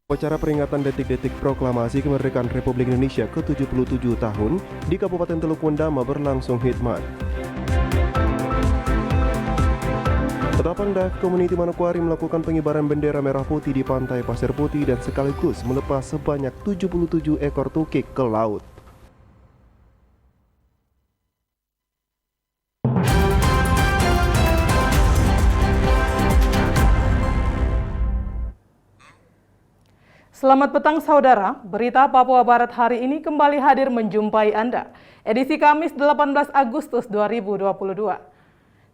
Upacara peringatan detik-detik proklamasi kemerdekaan Republik Indonesia ke-77 tahun di Kabupaten Teluk Wendama berlangsung hikmat. Ketapang Dive Community Manokwari melakukan pengibaran bendera merah putih di pantai Pasir Putih dan sekaligus melepas sebanyak 77 ekor tukik ke laut. Selamat petang saudara, berita Papua Barat hari ini kembali hadir menjumpai Anda. Edisi Kamis 18 Agustus 2022.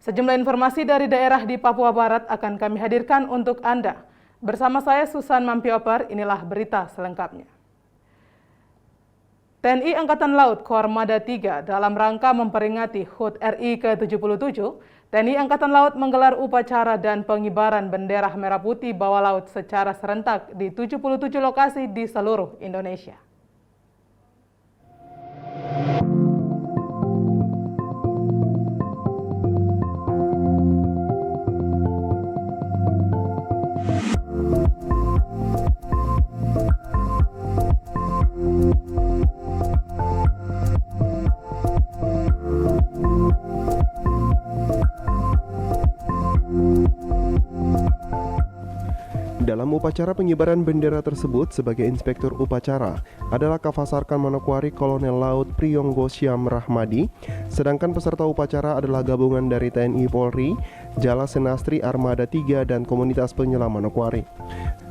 Sejumlah informasi dari daerah di Papua Barat akan kami hadirkan untuk Anda. Bersama saya Susan Mampioper, inilah berita selengkapnya. TNI Angkatan Laut Koarmada 3 dalam rangka memperingati HUT RI ke-77, TNI Angkatan Laut menggelar upacara dan pengibaran bendera merah putih bawah laut secara serentak di 77 lokasi di seluruh Indonesia. Dalam upacara pengibaran bendera tersebut, sebagai inspektur upacara adalah Kavasarkan Manokwari Kolonel Laut Priyonggo Syam Rahmadi, sedangkan peserta upacara adalah gabungan dari TNI Polri, Jala Senastri Armada 3 dan Komunitas Penyelam Manokwari.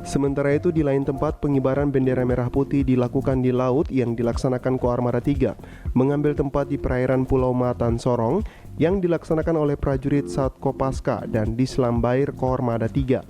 Sementara itu di lain tempat pengibaran bendera merah putih dilakukan di laut yang dilaksanakan Koarmada 3, mengambil tempat di perairan Pulau Matan Sorong yang dilaksanakan oleh prajurit Sat Kopaska dan Dislambair Koarmada 3.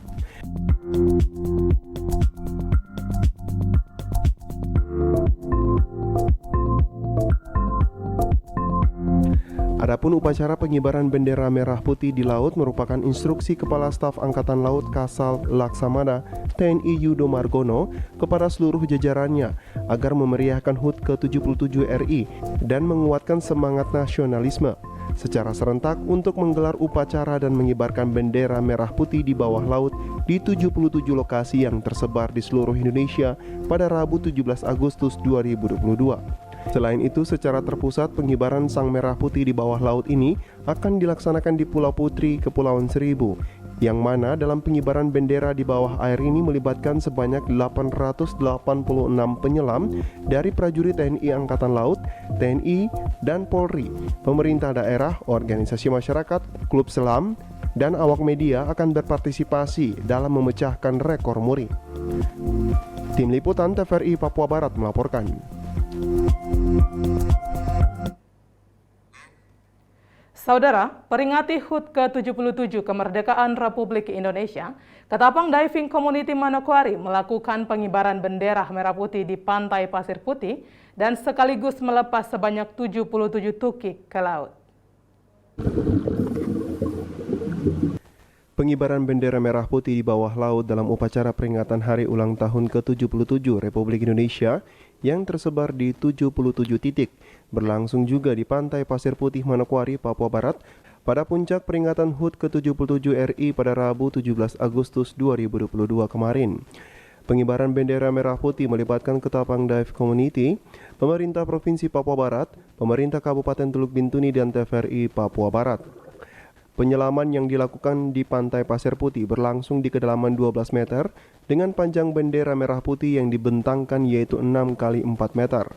Adapun upacara pengibaran bendera merah putih di laut merupakan instruksi Kepala Staf Angkatan Laut Kasal Laksamana TNI Yudo Margono kepada seluruh jajarannya agar memeriahkan HUT ke-77 RI dan menguatkan semangat nasionalisme secara serentak untuk menggelar upacara dan mengibarkan bendera merah putih di bawah laut di 77 lokasi yang tersebar di seluruh Indonesia pada Rabu 17 Agustus 2022. Selain itu, secara terpusat pengibaran Sang Merah Putih di bawah laut ini akan dilaksanakan di Pulau Putri, Kepulauan Seribu, yang mana dalam pengibaran bendera di bawah air ini melibatkan sebanyak 886 penyelam dari prajurit TNI Angkatan Laut, TNI, dan Polri, pemerintah daerah, organisasi masyarakat, klub selam, dan awak media akan berpartisipasi dalam memecahkan rekor muri. Tim Liputan TVRI Papua Barat melaporkan. Saudara, peringati HUT ke-77 kemerdekaan Republik Indonesia, Ketapang Diving Community Manokwari melakukan pengibaran bendera merah putih di pantai Pasir Putih dan sekaligus melepas sebanyak 77 tukik ke laut. Pengibaran bendera merah putih di bawah laut dalam upacara peringatan Hari Ulang Tahun ke-77 Republik Indonesia yang tersebar di 77 titik berlangsung juga di pantai Pasir Putih Manokwari, Papua Barat pada puncak peringatan HUT ke-77 RI pada Rabu 17 Agustus 2022 kemarin. Pengibaran bendera merah putih melibatkan Ketapang Dive Community, pemerintah Provinsi Papua Barat, pemerintah Kabupaten Teluk Bintuni dan TVRI Papua Barat. Penyelaman yang dilakukan di pantai Pasir Putih berlangsung di kedalaman 12 meter dengan panjang bendera merah putih yang dibentangkan yaitu 6 x 4 meter.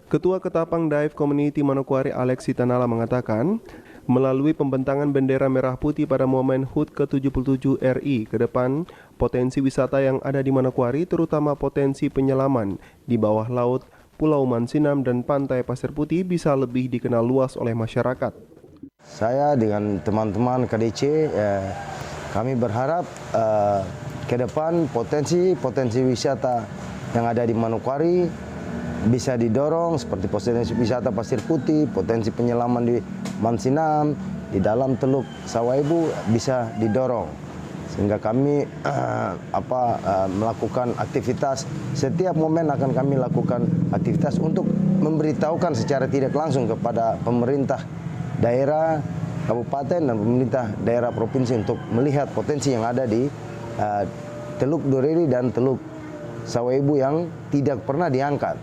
Ketua Ketapang Dive Community Manokwari Alex Sitanala mengatakan, melalui pembentangan bendera merah putih pada momen HUT ke-77 RI ke depan, potensi wisata yang ada di Manokwari terutama potensi penyelaman di bawah laut, Pulau Mansinam dan pantai Pasir Putih bisa lebih dikenal luas oleh masyarakat. Saya dengan teman-teman KDC, kami berharap ke depan potensi wisata yang ada di Manokwari bisa didorong seperti potensi wisata Pasir Putih, potensi penyelaman di Mansinam, di dalam Teluk Sawaibu bisa didorong. Sehingga kami melakukan aktivitas, setiap momen akan kami lakukan aktivitas untuk memberitahukan secara tidak langsung kepada pemerintah daerah, kabupaten dan pemerintah daerah provinsi untuk melihat potensi yang ada di Teluk Doreri dan Teluk sawah ibu yang tidak pernah diangkat.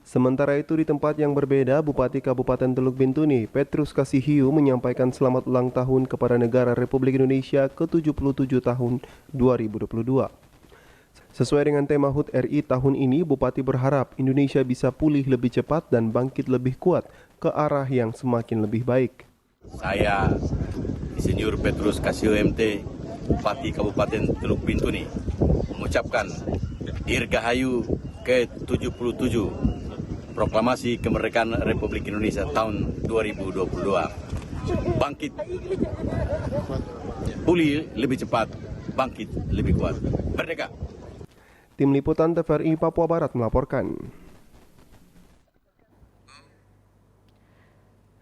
Sementara itu di tempat yang berbeda, Bupati Kabupaten Teluk Bintuni, Petrus Kasihiu menyampaikan selamat ulang tahun kepada negara Republik Indonesia ke-77 tahun 2022. Sesuai dengan tema HUT RI tahun ini, Bupati berharap Indonesia bisa pulih lebih cepat dan bangkit lebih kuat ke arah yang semakin lebih baik. Saya, Insinyur Petrus Kasihiu MT, Bupati Kabupaten Teluk Bintuni, mengucapkan Dirgahayu ke-77 Proklamasi Kemerdekaan Republik Indonesia tahun 2022. Bangkit, pulih lebih cepat, bangkit lebih kuat. Merdeka! Tim Liputan TVRI Papua Barat melaporkan.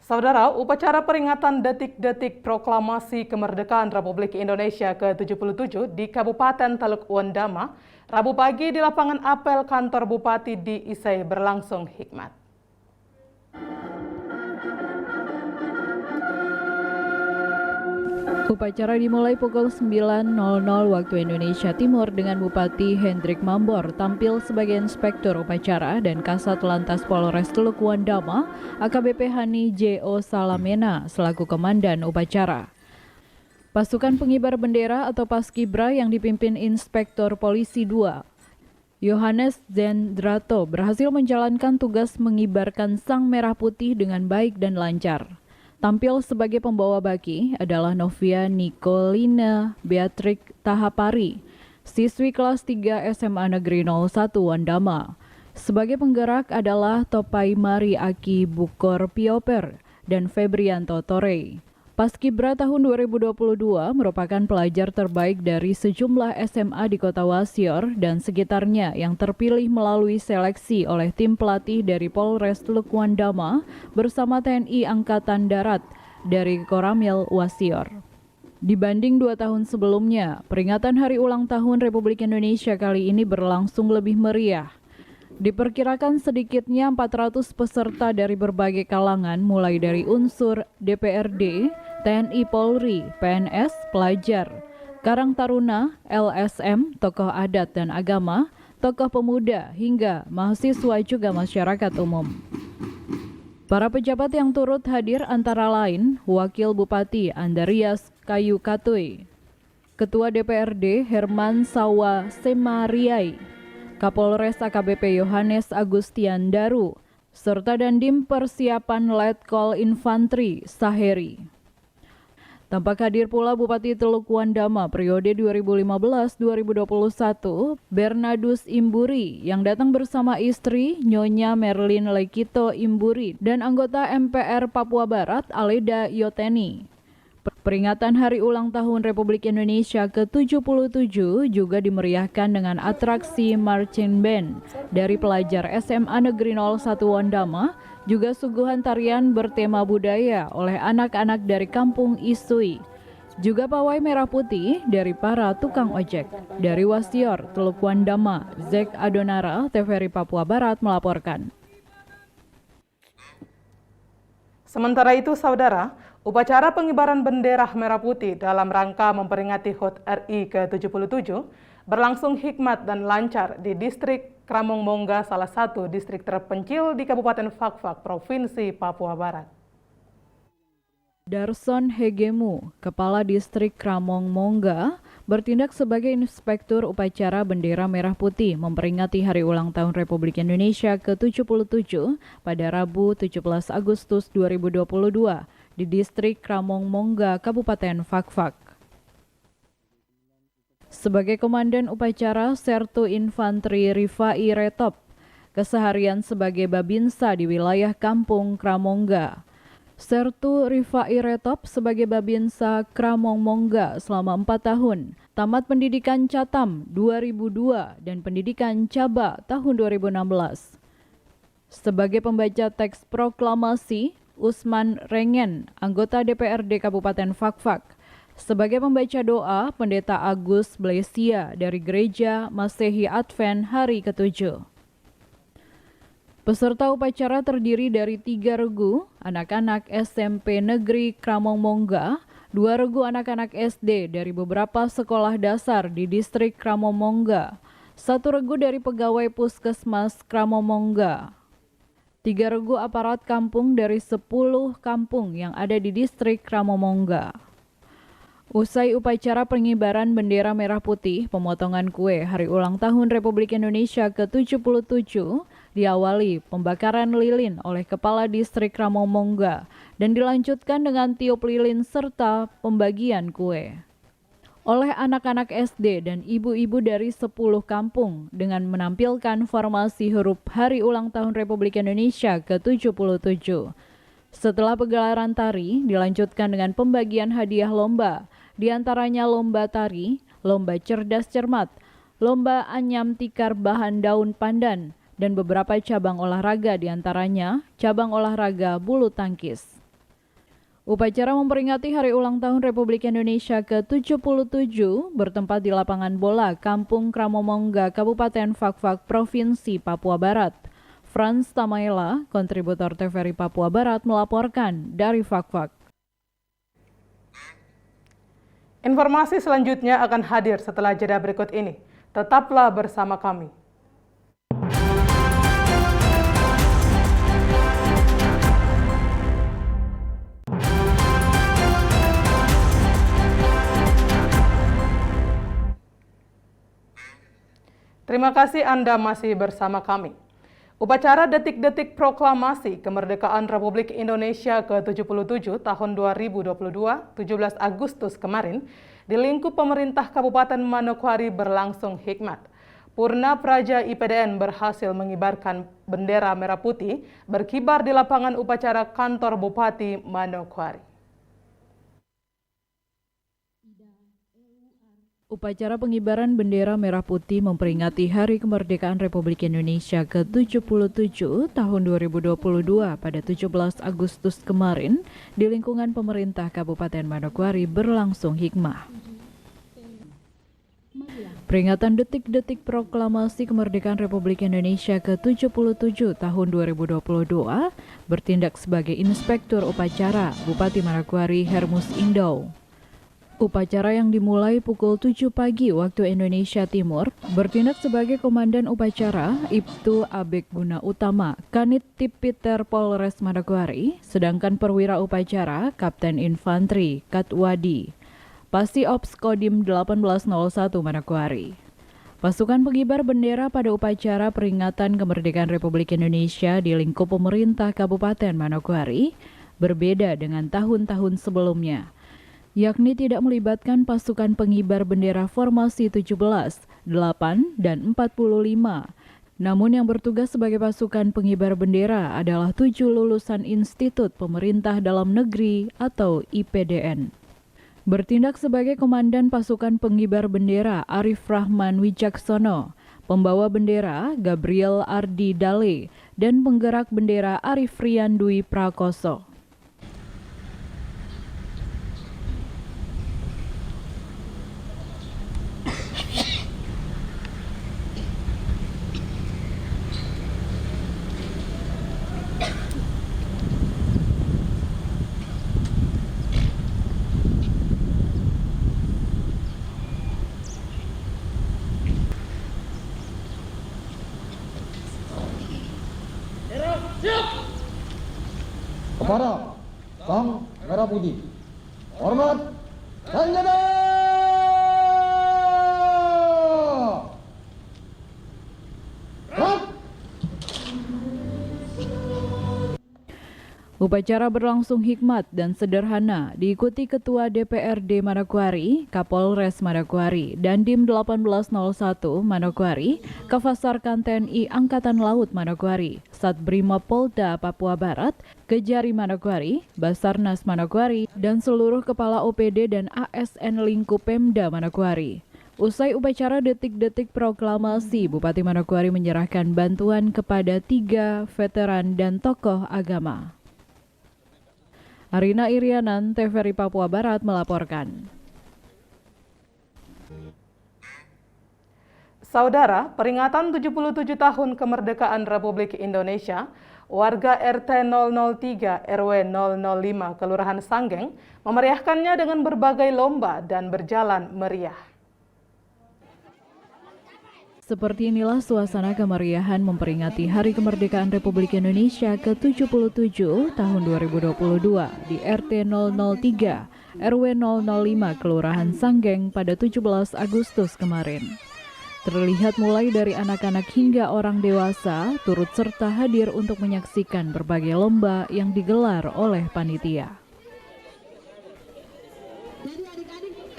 Saudara, upacara peringatan detik-detik proklamasi kemerdekaan Republik Indonesia ke-77 di Kabupaten Teluk Wandama, Rabu pagi di lapangan apel kantor Bupati di Isai berlangsung hikmat. Upacara dimulai pukul 9.00 waktu Indonesia Timur dengan Bupati Hendrik Mambor tampil sebagai inspektur upacara dan Kasat Lantas Polres Teluk Wandama AKBP Hani J.O. Salamena selaku komandan upacara. Pasukan pengibar bendera atau Paskibra yang dipimpin Inspektor Polisi 2 Yohanes Zendrato berhasil menjalankan tugas mengibarkan sang merah putih dengan baik dan lancar. Tampil sebagai pembawa baki adalah Novia Nicolina Beatrix Tahapari, siswi kelas 3 SMA Negeri 01 Wandama. Sebagai penggerak adalah Topai Mari Aki Bukor Pioper dan Febrianto Torre. Paskibra tahun 2022 merupakan pelajar terbaik dari sejumlah SMA di Kota Wasior dan sekitarnya yang terpilih melalui seleksi oleh tim pelatih dari Polres Teluk Wandama bersama TNI Angkatan Darat dari Koramil Wasior. Dibanding 2 tahun sebelumnya, peringatan Hari Ulang Tahun Republik Indonesia kali ini berlangsung lebih meriah. Diperkirakan sedikitnya 400 peserta dari berbagai kalangan mulai dari unsur DPRD, TNI Polri, PNS, pelajar, Karang Taruna, LSM, tokoh adat dan agama, tokoh pemuda hingga mahasiswa juga masyarakat umum. Para pejabat yang turut hadir antara lain Wakil Bupati Andarias Kayu Katui, Ketua DPRD Herman Sawa Semariai, Kapolres AKBP Yohanes Agustian Daru, serta Dandim Persiapan Letkol Infantri Saheri. Tampak hadir pula Bupati Teluk Wandama periode 2015-2021, Bernadus Imburi, yang datang bersama istri Nyonya Merlin Lekito Imburi dan anggota MPR Papua Barat Aleda Yoteni. Peringatan Hari Ulang Tahun Republik Indonesia ke-77 juga dimeriahkan dengan atraksi marching band dari pelajar SMA Negeri 01 Wandama, juga suguhan tarian bertema budaya oleh anak-anak dari Kampung Isui, juga pawai merah putih dari para tukang ojek. Dari Wasior, Teluk Wandama, Zek Adonara, TVRI Papua Barat melaporkan. Sementara itu, saudara, upacara pengibaran bendera merah putih dalam rangka memperingati HUT RI ke-77 berlangsung hikmat dan lancar di distrik Kramong Mongga, salah satu distrik terpencil di Kabupaten Fakfak, Provinsi Papua Barat. Darson Hegemu, Kepala Distrik Kramong Mongga, bertindak sebagai inspektur upacara bendera merah putih memperingati Hari Ulang Tahun Republik Indonesia ke-77 pada Rabu 17 Agustus 2022 di distrik Kramong Mongga, Kabupaten Fakfak. Sebagai komandan upacara, Sertu Infantri Rifai Retop, keseharian sebagai Babinsa di wilayah Kampung Kramongga. Sertu Rifai Retop sebagai Babinsa Kramong Mongga selama 4 tahun, tamat pendidikan Catam 2002 dan pendidikan Caba tahun 2016. Sebagai pembaca teks proklamasi, Usman Rengen, anggota DPRD Kabupaten Fakfak. Sebagai pembaca doa, Pendeta Agus Blesia dari Gereja Masehi Advent Hari ke-7. Peserta upacara terdiri dari 3 regu anak-anak SMP Negeri Kramong Mongga, 2 regu anak-anak SD dari beberapa sekolah dasar di distrik Kramong Mongga, 1 regu dari pegawai Puskesmas Kramomongga, 3 regu aparat kampung dari 10 kampung yang ada di distrik Kramomongga. Usai upacara pengibaran bendera merah putih, pemotongan kue Hari Ulang Tahun Republik Indonesia ke-77 diawali pembakaran lilin oleh Kepala Distrik Kramomongga dan dilanjutkan dengan tiup lilin serta pembagian kue oleh anak-anak SD dan ibu-ibu dari 10 kampung dengan menampilkan formasi huruf Hari Ulang Tahun Republik Indonesia ke-77. Setelah pegelaran tari, dilanjutkan dengan pembagian hadiah lomba, di antaranya lomba tari, lomba cerdas cermat, lomba anyam tikar bahan daun pandan, dan beberapa cabang olahraga, di antaranya cabang olahraga bulu tangkis. Upacara memperingati Hari Ulang Tahun Republik Indonesia ke-77 bertempat di lapangan bola Kampung Kramomongga, Kabupaten Fakfak, Provinsi Papua Barat. Frans Tamaela, kontributor TVRI Papua Barat, melaporkan dari Fakfak. Informasi selanjutnya akan hadir setelah jeda berikut ini. Tetaplah bersama kami. Terima kasih Anda masih bersama kami. Upacara detik-detik proklamasi kemerdekaan Republik Indonesia ke-77 tahun 2022, 17 Agustus kemarin, di lingkup pemerintah Kabupaten Manokwari berlangsung hikmat. Purna Praja IPDN berhasil mengibarkan bendera merah putih berkibar di lapangan upacara kantor Bupati Manokwari. Upacara pengibaran bendera merah putih memperingati Hari Kemerdekaan Republik Indonesia ke-77 tahun 2022 pada 17 Agustus kemarin di lingkungan pemerintah Kabupaten Manokwari berlangsung hikmah. Peringatan detik-detik proklamasi kemerdekaan Republik Indonesia ke-77 tahun 2022 bertindak sebagai inspektur upacara Bupati Manokwari Hermus Indau. Upacara yang dimulai pukul 7 pagi waktu Indonesia Timur bertindak sebagai komandan upacara Ibtu Abek Guna Utama Kanit Tipiter Polres Manokwari, sedangkan perwira upacara Kapten Infanteri Katwadi Pasi Ops Kodim 1801 Manokwari. Pasukan pengibar bendera pada upacara peringatan kemerdekaan Republik Indonesia di lingkup pemerintah Kabupaten Manokwari berbeda dengan tahun-tahun sebelumnya, yakni tidak melibatkan pasukan pengibar bendera formasi 17, 8, dan 45. Namun yang bertugas sebagai pasukan pengibar bendera adalah 7 lulusan Institut Pemerintah Dalam Negeri atau IPDN. Bertindak sebagai komandan pasukan pengibar bendera Arif Rahman Wijaksono, pembawa bendera Gabriel Ardi Dale, dan penggerak bendera Arif Rian Dwi Prakoso. Kepada Sang Merah Putih, hormat senjata! Upacara berlangsung hikmat dan sederhana, diikuti Ketua DPRD Manokwari, Kapolres Manokwari, Dandim 1801 Manokwari, Kavasarkan TNI Angkatan Laut Manokwari, Satbrimob Polda Papua Barat, Kejari Manokwari, Basarnas Manokwari, dan seluruh kepala OPD dan ASN lingkup Pemda Manokwari. Usai upacara detik-detik proklamasi, Bupati Manokwari menyerahkan bantuan kepada 3 veteran dan tokoh agama. Arina Irianan, TVRI Papua Barat melaporkan. Saudara, peringatan 77 tahun kemerdekaan Republik Indonesia, warga RT 003 RW 005 Kelurahan Sanggeng memeriahkannya dengan berbagai lomba dan berjalan meriah. Seperti inilah suasana kemeriahan memperingati Hari Kemerdekaan Republik Indonesia ke-77 tahun 2022 di RT 003 RW 005 Kelurahan Sanggeng pada 17 Agustus kemarin. Terlihat mulai dari anak-anak hingga orang dewasa turut serta hadir untuk menyaksikan berbagai lomba yang digelar oleh panitia.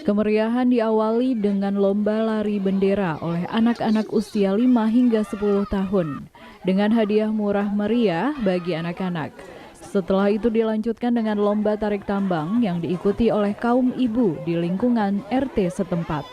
Kemeriahan diawali dengan lomba lari bendera oleh anak-anak usia 5 hingga 10 tahun dengan hadiah murah meriah bagi anak-anak. Setelah itu dilanjutkan dengan lomba tarik tambang yang diikuti oleh kaum ibu di lingkungan RT setempat.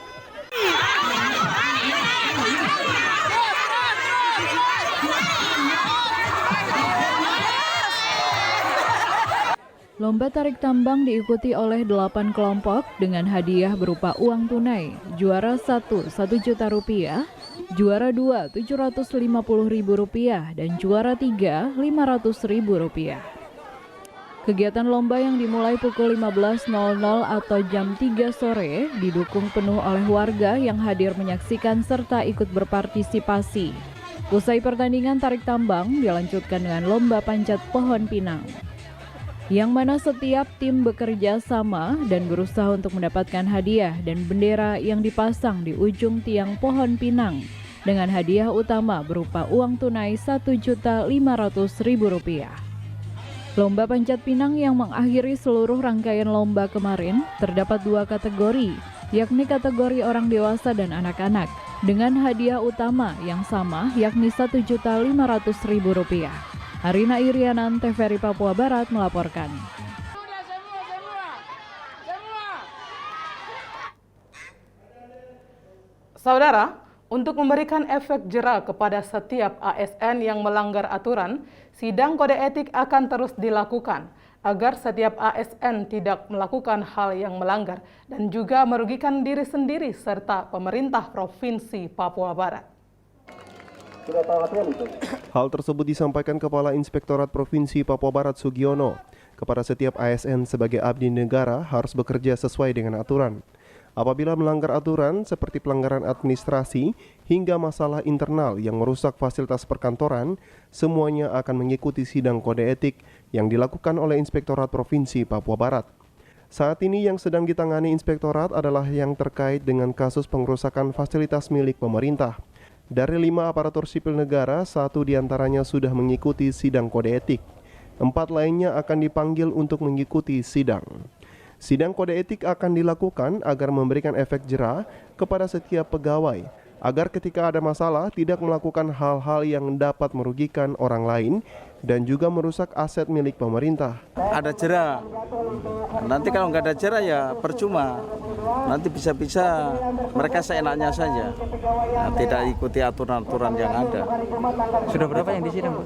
Lomba tarik tambang diikuti oleh 8 kelompok dengan hadiah berupa uang tunai. Juara 1, Rp1 juta, juara 2, Rp750.000, dan juara 3, Rp500.000. Kegiatan lomba yang dimulai pukul 15.00 atau jam 3 sore didukung penuh oleh warga yang hadir menyaksikan serta ikut berpartisipasi. Usai pertandingan tarik tambang dilanjutkan dengan lomba panjat pohon pinang, yang mana setiap tim bekerja sama dan berusaha untuk mendapatkan hadiah dan bendera yang dipasang di ujung tiang pohon pinang dengan hadiah utama berupa uang tunai Rp1.500.000. Lomba panjat pinang yang mengakhiri seluruh rangkaian lomba kemarin terdapat 2 kategori, yakni kategori orang dewasa dan anak-anak, dengan hadiah utama yang sama yakni Rp1.500.000. Arina Irianan, TVRI Papua Barat melaporkan. Saudara, untuk memberikan efek jera kepada setiap ASN yang melanggar aturan, sidang kode etik akan terus dilakukan agar setiap ASN tidak melakukan hal yang melanggar dan juga merugikan diri sendiri serta pemerintah Provinsi Papua Barat. Hal tersebut disampaikan Kepala Inspektorat Provinsi Papua Barat Sugiono. Kepada setiap ASN sebagai abdi negara harus bekerja sesuai dengan aturan. Apabila melanggar aturan seperti pelanggaran administrasi hingga masalah internal yang merusak fasilitas perkantoran, semuanya akan mengikuti sidang kode etik yang dilakukan oleh Inspektorat Provinsi Papua Barat. Saat ini yang sedang ditangani Inspektorat adalah yang terkait dengan kasus pengerusakan fasilitas milik pemerintah. Dari 5 aparatur sipil negara, 1 diantaranya sudah mengikuti sidang kode etik. 4 lainnya akan dipanggil untuk mengikuti sidang. Sidang kode etik akan dilakukan agar memberikan efek jera kepada setiap pegawai, agar ketika ada masalah tidak melakukan hal-hal yang dapat merugikan orang lain dan juga merusak aset milik pemerintah. Ada jera, nanti kalau nggak ada jera ya percuma. Nanti bisa-bisa mereka seenaknya saja, tidak ikuti aturan-aturan yang ada. Sudah berapa yang disidang, Bu?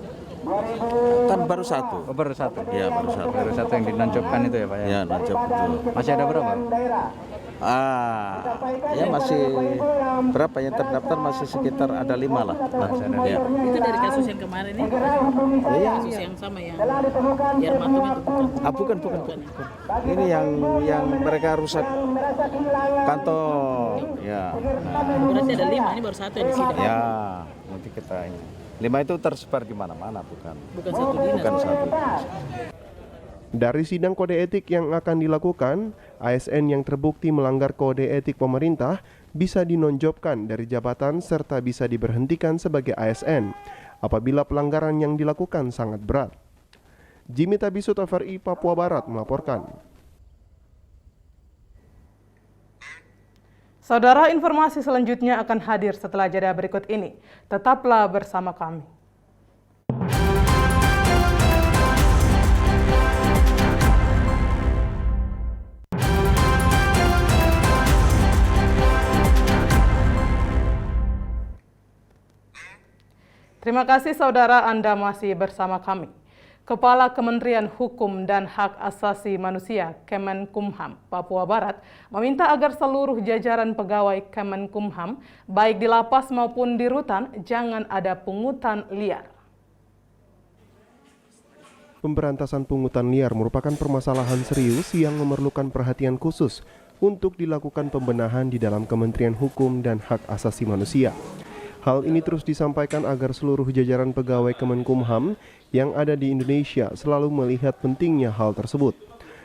Kan baru 1. Oh, baru 1? Ya, baru 1. Baru 1 yang dinancapkan itu ya, Pak? Ya, nancap betul. Masih ada berapa? Ya masih berapa yang terdaftar, masih sekitar ada 5 lah. Ya. Itu dari kasus yang kemarin ya? Kasus yang sama yang Yarmatum itu bukan? Bukan. Ini yang mereka rusak kantor. Ya. Berarti ada 5, ini baru 1 yang disidang. Ya, nanti kita ini. 5 itu tersebar di mana-mana, bukan satu dinas. Bukan satu dinas. Dari sidang kode etik yang akan dilakukan, ASN yang terbukti melanggar kode etik pemerintah bisa dinonjobkan dari jabatan serta bisa diberhentikan sebagai ASN apabila pelanggaran yang dilakukan sangat berat. Jimmy Tabisu, TVRI Papua Barat melaporkan. Saudara, informasi selanjutnya akan hadir setelah jeda berikut ini. Tetaplah bersama kami. Terima kasih saudara, Anda masih bersama kami. Kepala Kementerian Hukum dan Hak Asasi Manusia Kemenkumham Papua Barat meminta agar seluruh jajaran pegawai Kemenkumham, baik di lapas maupun di rutan, jangan ada pungutan liar. Pemberantasan pungutan liar merupakan permasalahan serius yang memerlukan perhatian khusus untuk dilakukan pembenahan di dalam Kementerian Hukum dan Hak Asasi Manusia. Hal ini terus disampaikan agar seluruh jajaran pegawai Kemenkumham yang ada di Indonesia selalu melihat pentingnya hal tersebut.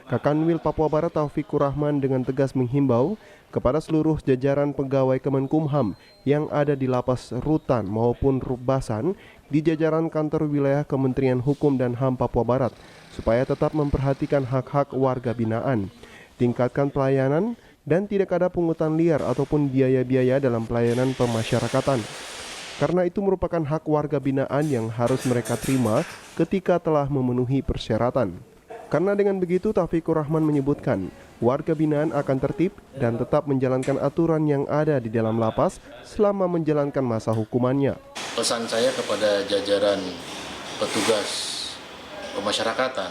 Kakanwil Papua Barat Taufikur Rahman dengan tegas menghimbau kepada seluruh jajaran pegawai Kemenkumham yang ada di lapas rutan maupun rubasan di jajaran kantor wilayah Kementerian Hukum dan HAM Papua Barat supaya tetap memperhatikan hak-hak warga binaan, tingkatkan pelayanan, dan tidak ada pungutan liar ataupun biaya-biaya dalam pelayanan pemasyarakatan. Karena itu merupakan hak warga binaan yang harus mereka terima ketika telah memenuhi persyaratan. Karena dengan begitu, Taufikur Rahman menyebutkan, warga binaan akan tertib dan tetap menjalankan aturan yang ada di dalam lapas selama menjalankan masa hukumannya. Pesan saya kepada jajaran petugas pemasyarakatan,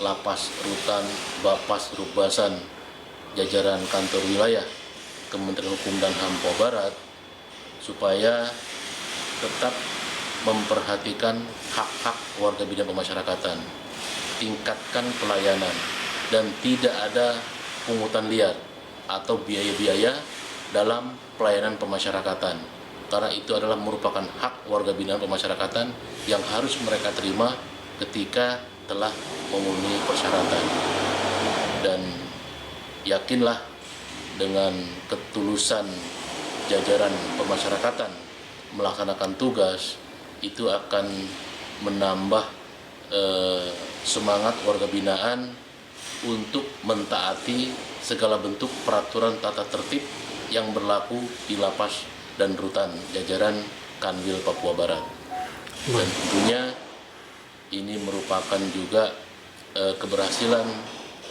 lapas, rutan, bapas, rubasan, jajaran kantor wilayah Kementerian Hukum dan HAM Papua Barat supaya tetap memperhatikan hak-hak warga binaan pemasyarakatan, tingkatkan pelayanan, dan tidak ada pungutan liar atau biaya-biaya dalam pelayanan pemasyarakatan, karena itu adalah merupakan hak warga binaan pemasyarakatan yang harus mereka terima ketika telah memenuhi persyaratan. Dan yakinlah dengan ketulusan jajaran pemasyarakatan melaksanakan tugas, itu akan menambah semangat warga binaan untuk mentaati segala bentuk peraturan tata tertib yang berlaku di lapas dan rutan jajaran Kanwil Papua Barat. Dan tentunya ini merupakan juga keberhasilan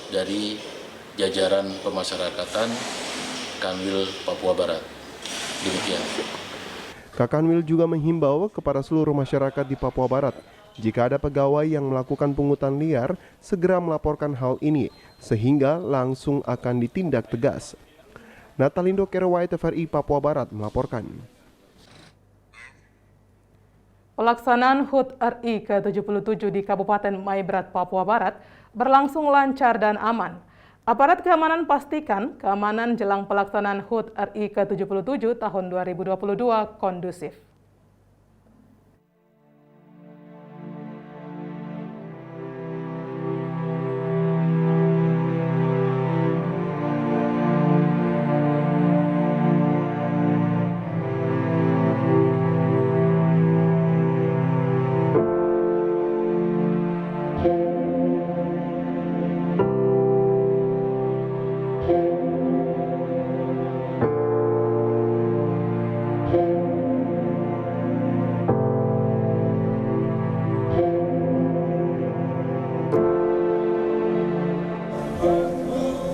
dari jajaran pemasyarakatan Kanwil Papua Barat. Demikian. Kakanwil juga menghimbau kepada seluruh masyarakat di Papua Barat, jika ada pegawai yang melakukan pungutan liar, segera melaporkan hal ini, sehingga langsung akan ditindak tegas. Natalindo Kerwai TVRI Papua Barat melaporkan. Pelaksanaan HUT RI ke-77 di Kabupaten Maibrat, Papua Barat berlangsung lancar dan aman. Aparat keamanan pastikan keamanan jelang pelaksanaan HUT RI ke-77 tahun 2022 kondusif.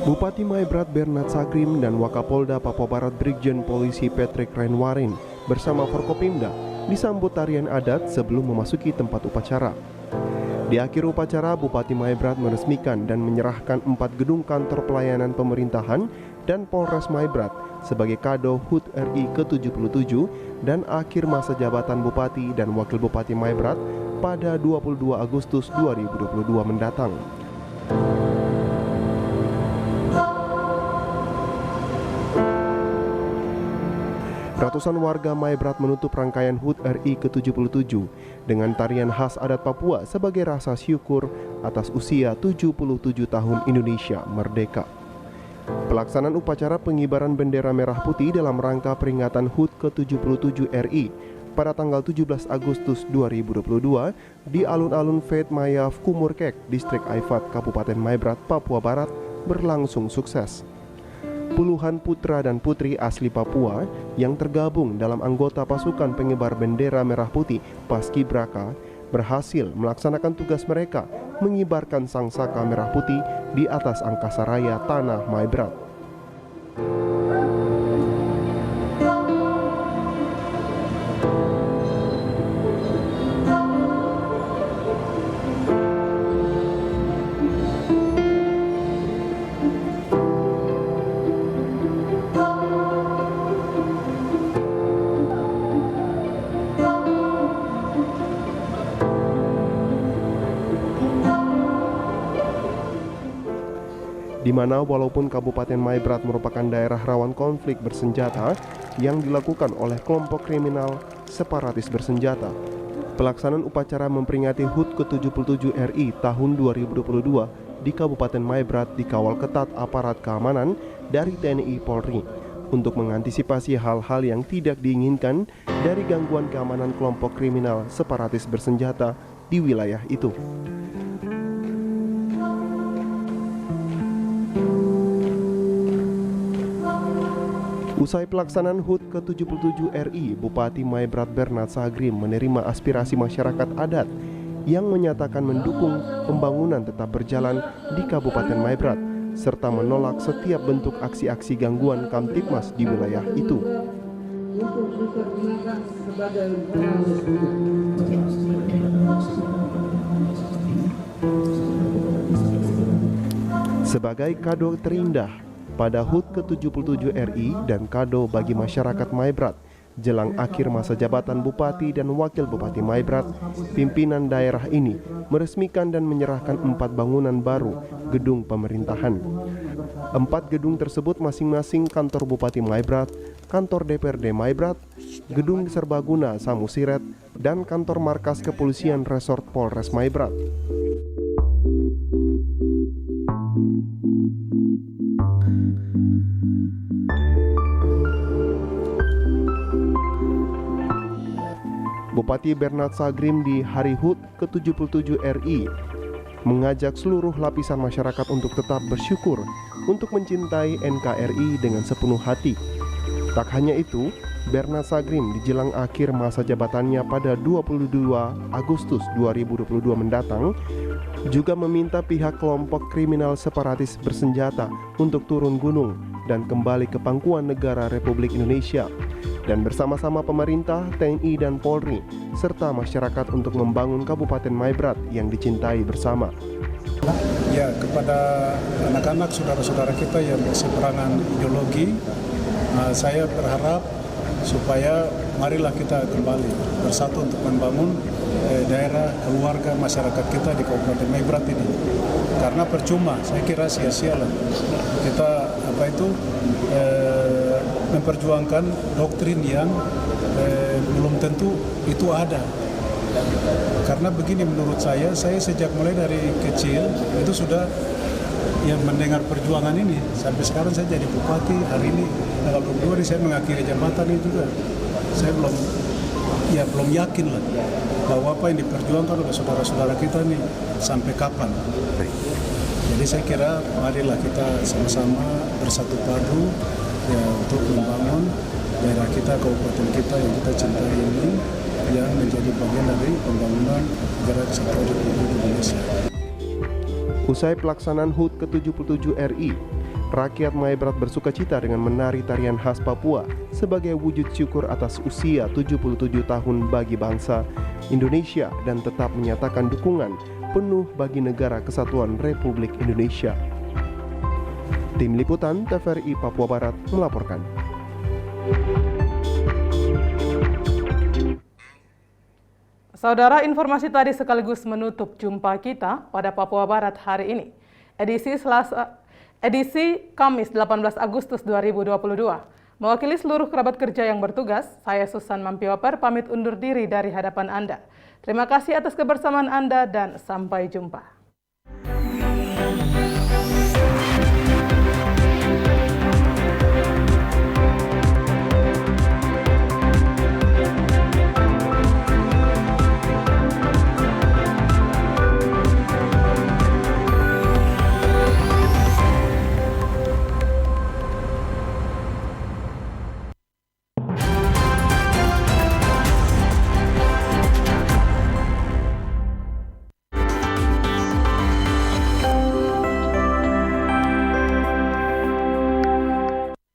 Bupati Maibrat Bernard Sagrim dan Wakapolda Papua Barat Brigjen Polisi Patrick Renwarin bersama Forkopimda disambut tarian adat sebelum memasuki tempat upacara. Di akhir upacara, Bupati Maibrat meresmikan dan menyerahkan 4 gedung kantor pelayanan pemerintahan dan Polres Maibrat sebagai kado HUT RI ke-77 dan akhir masa jabatan Bupati dan Wakil Bupati Maibrat pada 22 Agustus 2022 mendatang. Ratusan warga Maibrat menutup rangkaian HUT RI ke-77 dengan tarian khas adat Papua sebagai rasa syukur atas usia 77 tahun Indonesia merdeka. Pelaksanaan upacara pengibaran bendera merah putih dalam rangka peringatan HUT ke-77 RI pada tanggal 17 Agustus 2022 di alun-alun Fet Mayaf Kumurkek, Distrik Aifat, Kabupaten Maibrat, Papua Barat berlangsung sukses. Puluhan putra dan putri asli Papua yang tergabung dalam anggota pasukan pengibar bendera merah putih Paskibraka berhasil melaksanakan tugas mereka mengibarkan sangsaka merah putih di atas angkasa raya tanah Maibrat. Di mana walaupun Kabupaten Maibrat merupakan daerah rawan konflik bersenjata, yang dilakukan oleh kelompok kriminal separatis bersenjata. Pelaksanaan upacara memperingati HUT ke-77 RI tahun 2022 di Kabupaten Maibrat dikawal ketat aparat keamanan dari TNI Polri untuk mengantisipasi hal-hal yang tidak diinginkan dari gangguan keamanan kelompok kriminal separatis bersenjata di wilayah itu. Usai pelaksanaan HUT ke-77 RI, Bupati Maibrat Bernard Sagrim menerima aspirasi masyarakat adat yang menyatakan mendukung pembangunan tetap berjalan di Kabupaten Maibrat, serta menolak setiap bentuk aksi-aksi gangguan Kamtibmas di wilayah itu. Sebagai kado terindah pada HUT ke-77 RI dan kado bagi masyarakat Maibrat jelang akhir masa jabatan Bupati dan Wakil Bupati Maibrat, pimpinan daerah ini meresmikan dan menyerahkan 4 bangunan baru gedung pemerintahan. 4 gedung tersebut masing-masing kantor Bupati Maibrat, kantor DPRD Maibrat, gedung serbaguna Samusiret, dan kantor markas kepolisian Resort Polres Maibrat. Bupati Bernard Sagrim di hari HUT ke-77 RI mengajak seluruh lapisan masyarakat untuk tetap bersyukur untuk mencintai NKRI dengan sepenuh hati. Tak hanya itu, Bernard Sagrim di jelang akhir masa jabatannya pada 22 Agustus 2022 mendatang juga meminta pihak kelompok kriminal separatis bersenjata untuk turun gunung dan kembali ke pangkuan negara Republik Indonesia, dan bersama-sama pemerintah, TNI, dan Polri, serta masyarakat untuk membangun Kabupaten Maibrat yang dicintai bersama. Ya, kepada anak-anak, saudara-saudara kita yang berseberangan ideologi, saya berharap supaya marilah kita kembali bersatu untuk membangun daerah, keluarga, masyarakat kita di Kabupaten Maibrat ini. Karena percuma, saya kira sia-sialah kita memperjuangkan doktrin yang belum tentu itu ada. Karena begini, menurut saya sejak mulai dari kecil itu sudah mendengar perjuangan ini. Sampai sekarang saya jadi bupati, hari ini tanggal 22 saya mengakhiri jabatan ini juga. Saya belum yakin lah bahwa apa yang diperjuangkan oleh saudara-saudara kita ini sampai kapan. Jadi saya kira marilah kita sama-sama bersatu padu untuk membangun daerah kita, kabupaten kita yang kita cintai ini, yang menjadi bagian dari pembangunan negara kesatuan Republik Indonesia. Usai pelaksanaan HUT ke-77 RI, rakyat Maibrat bersukacita dengan menari tarian khas Papua sebagai wujud syukur atas usia 77 tahun bagi bangsa Indonesia dan tetap menyatakan dukungan penuh bagi negara kesatuan Republik Indonesia. Tim Liputan TVRI Papua Barat melaporkan. Saudara, informasi tadi sekaligus menutup jumpa kita pada Papua Barat hari ini. Edisi Kamis 18 Agustus 2022. Mewakili seluruh kerabat kerja yang bertugas, saya Susan Mampioper pamit undur diri dari hadapan Anda. Terima kasih atas kebersamaan Anda dan sampai jumpa.